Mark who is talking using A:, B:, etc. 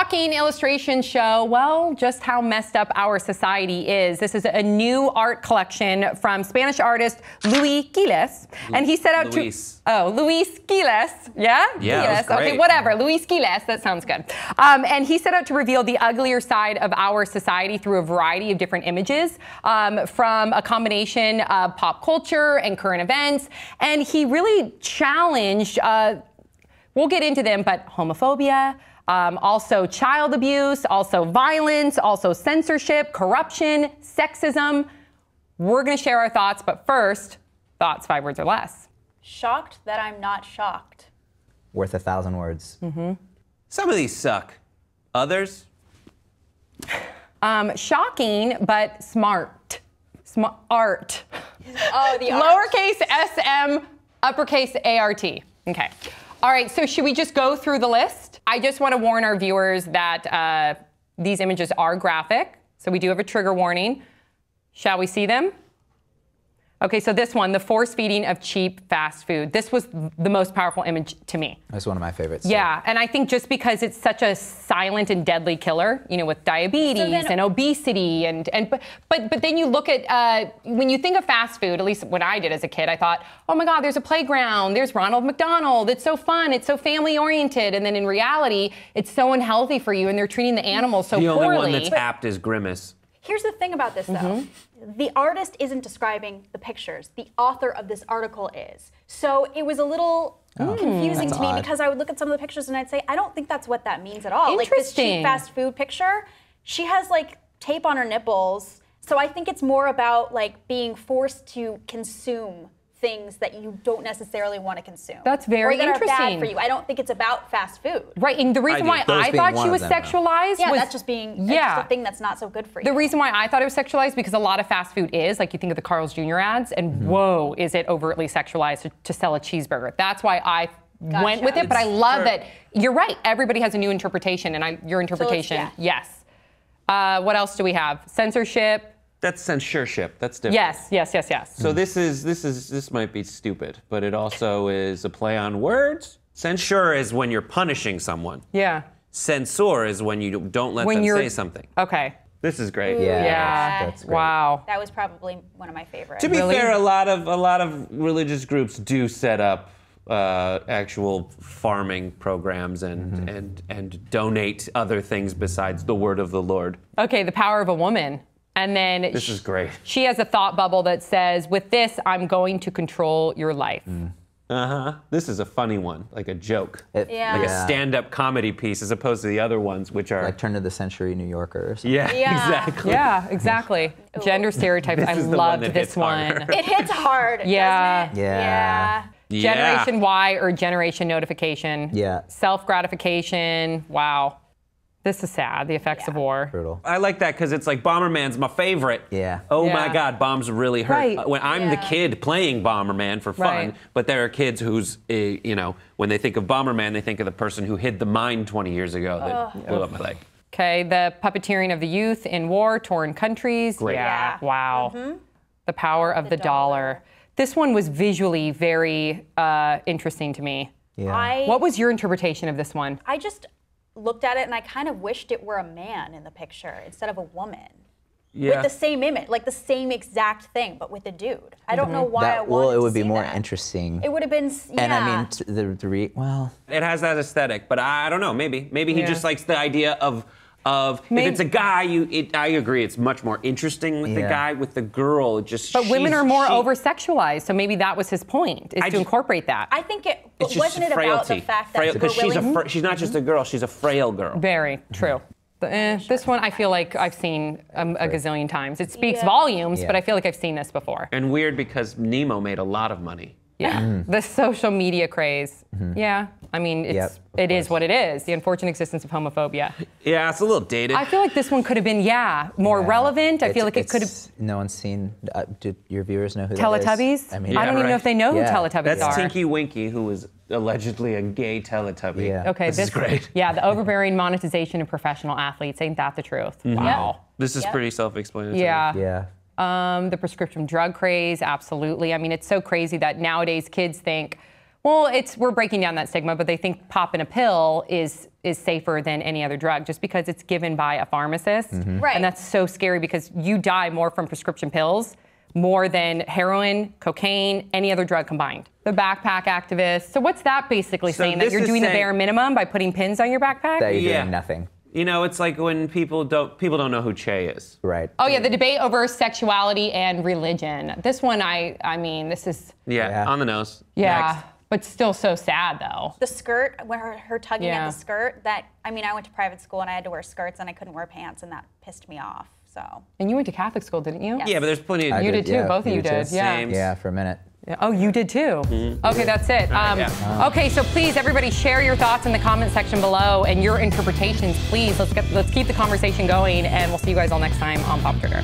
A: shocking illustrations show, well, just how messed up our society is. This is a new art collection from Spanish artist Luis Quiles. And he set out
B: Luis.
A: Luis Quiles. Yeah?
B: Yeah,
A: Quiles. Okay, whatever. Luis Quiles. That sounds good. And he set out to reveal the uglier side of our society through a variety of different images from a combination of pop culture and current events. And he really challenged, we'll get into them, but homophobia, also child abuse, also violence, also censorship, corruption, sexism. We're going to share our thoughts, but first, thoughts 5 words or less.
C: Shocked that I'm not shocked.
D: Worth 1,000 words.
B: Some of these suck. Others?
A: Shocking, but smart. Art.
C: Oh, the art.
A: Lowercase s-m, uppercase A-R-T. Okay. All right, so should we just go through the list? I just want to warn our viewers that these images are graphic, so we do have a trigger warning. Shall we see them? Okay, so this one, the force feeding of cheap fast food. This was the most powerful image to me.
D: That's one of my favorites.
A: Yeah, and I think just because it's such a silent and deadly killer, you know, with diabetes and obesity, but then you look at, when you think of fast food, at least when I did as a kid, I thought, oh my God, there's a playground, there's Ronald McDonald, it's so fun, it's so family oriented, and then in reality, it's so unhealthy for you, and they're treating the animals so poorly.
B: The only one that's apt is Grimace.
C: Here's the thing about this, though. The artist isn't describing the pictures. The author of this article is. So it was a little confusing to me because I would look at some of the pictures and I'd say, I don't think that's what that means at all. Like this cheap fast food picture, she has like tape on her nipples. So I think it's more about like being forced to consume things that you don't necessarily want to consume.
A: That's very interesting.
C: Or that are bad for you. I don't think it's about fast food.
A: Right, and the reason why I thought she was sexualized was
C: that's just being just a thing that's not so good for you.
A: The reason why I thought it was sexualized because a lot of fast food is, like you think of the Carl's Jr. ads, and whoa, is it overtly sexualized to sell a cheeseburger. That's why I went with it, but I love that. You're right, everybody has a new interpretation, and your interpretation, yes. What else do we have? Censorship.
B: That's censorship. That's different.
A: Yes.
B: So this might be stupid, but it also is a play on words. Censure is when you're punishing someone.
A: Yeah.
B: Censor is when you don't let them say something.
A: Okay.
B: This is great.
A: Yeah.
D: That's great.
A: Wow.
C: That was probably one of my favorites.
B: To be fair, a lot of religious groups do set up actual farming programs and donate other things besides the word of the Lord.
A: Okay, the power of a woman. And then
B: this is great.
A: She has a thought bubble that says, with this, I'm going to control your life.
B: This is a funny one, like a joke.
C: Like
B: a stand-up comedy piece as opposed to the other ones, which are...
D: Like Turn of the Century New Yorker or something.
B: Yeah, exactly.
A: Yeah, exactly. Gender stereotypes. I loved this one.
C: It hits hard, doesn't it?
D: Yeah.
A: Generation Y or Generation Notification.
D: Yeah.
A: Self-gratification. Wow. This is sad, the effects of war.
D: Brutal.
B: I like that because it's like Bomberman's my favorite.
D: Yeah.
B: Oh my God, bombs really hurt.
A: Right.
B: When I'm the kid playing Bomberman for fun, but there are kids who's, you know, when they think of Bomberman, they think of the person who hid the mine 20 years ago that blew up my leg.
A: Okay, the puppeteering of the youth in war-torn countries.
B: Great.
A: Yeah, wow. The power of the dollar. This one was visually very interesting to me.
D: Yeah.
A: What was your interpretation of this one?
C: I just looked at it and I kind of wished it were a man in the picture instead of a woman.
B: Yeah.
C: With the same image, like the same exact thing, but with a dude. I don't know why I wanted
D: Well, it would
C: to
D: be
C: see
D: more
C: that.
D: interesting.
C: It would have been,
D: And I mean, well.
B: It has that aesthetic, but I don't know, maybe he just likes the idea of if it's a guy, I agree, it's much more interesting with the guy. With the girl,
A: But women are more over-sexualized, so maybe that was his point, is to incorporate that.
C: I think but wasn't it about the fact that
B: because she's not just a girl, she's a frail girl.
A: Very true. This one I feel like I've seen a gazillion times. It speaks volumes, but I feel like I've seen this before.
B: And weird because Nemo made a lot of money.
A: Yeah, the social media craze. Yeah, I mean, it is what it is. The unfortunate existence of homophobia.
B: Yeah, it's a little dated.
A: I feel like this one could have been, more relevant. I feel like it could have.
D: No one's seen. Do your viewers know who
A: Teletubbies?
D: that is? I mean,
A: I don't even know if they know who Teletubbies are.
B: That's Tinky Winky, who was allegedly a gay Teletubby.
D: Yeah.
A: Okay,
B: this is great.
A: Yeah, the overbearing monetization of professional athletes. Ain't that the truth? Wow.
B: This is pretty self-explanatory.
A: Yeah. The prescription drug craze, absolutely. I mean, it's so crazy that nowadays kids think, Well, we're breaking down that stigma, but they think popping a pill is safer than any other drug just because it's given by a pharmacist.
C: Right.
A: And that's so scary because you die more from prescription pills more than heroin, cocaine, any other drug combined. The backpack activist. So what's that basically saying? That you're doing the bare minimum by putting pins on your backpack?
D: That you're doing nothing.
B: You know, it's like when people don't know who Che is.
D: Right.
A: Oh yeah, the debate over sexuality and religion. This one, I mean, this is...
B: Yeah, on the nose.
A: Yeah.
B: Next.
A: But still so sad, though.
C: The skirt, when her tugging at the skirt, I went to private school and I had to wear skirts and I couldn't wear pants and that pissed me off, so.
A: And you went to Catholic school, didn't you?
C: Yes.
B: Yeah, but there's plenty of...
A: You did too, both of you did, yeah.
B: Same.
D: Yeah, for a minute.
A: Yeah. Oh, you did too? Okay, that's it. Okay, so please, everybody, share your thoughts in the comment section below and your interpretations, please. Let's keep the conversation going, and we'll see you guys all next time on Pop Trigger.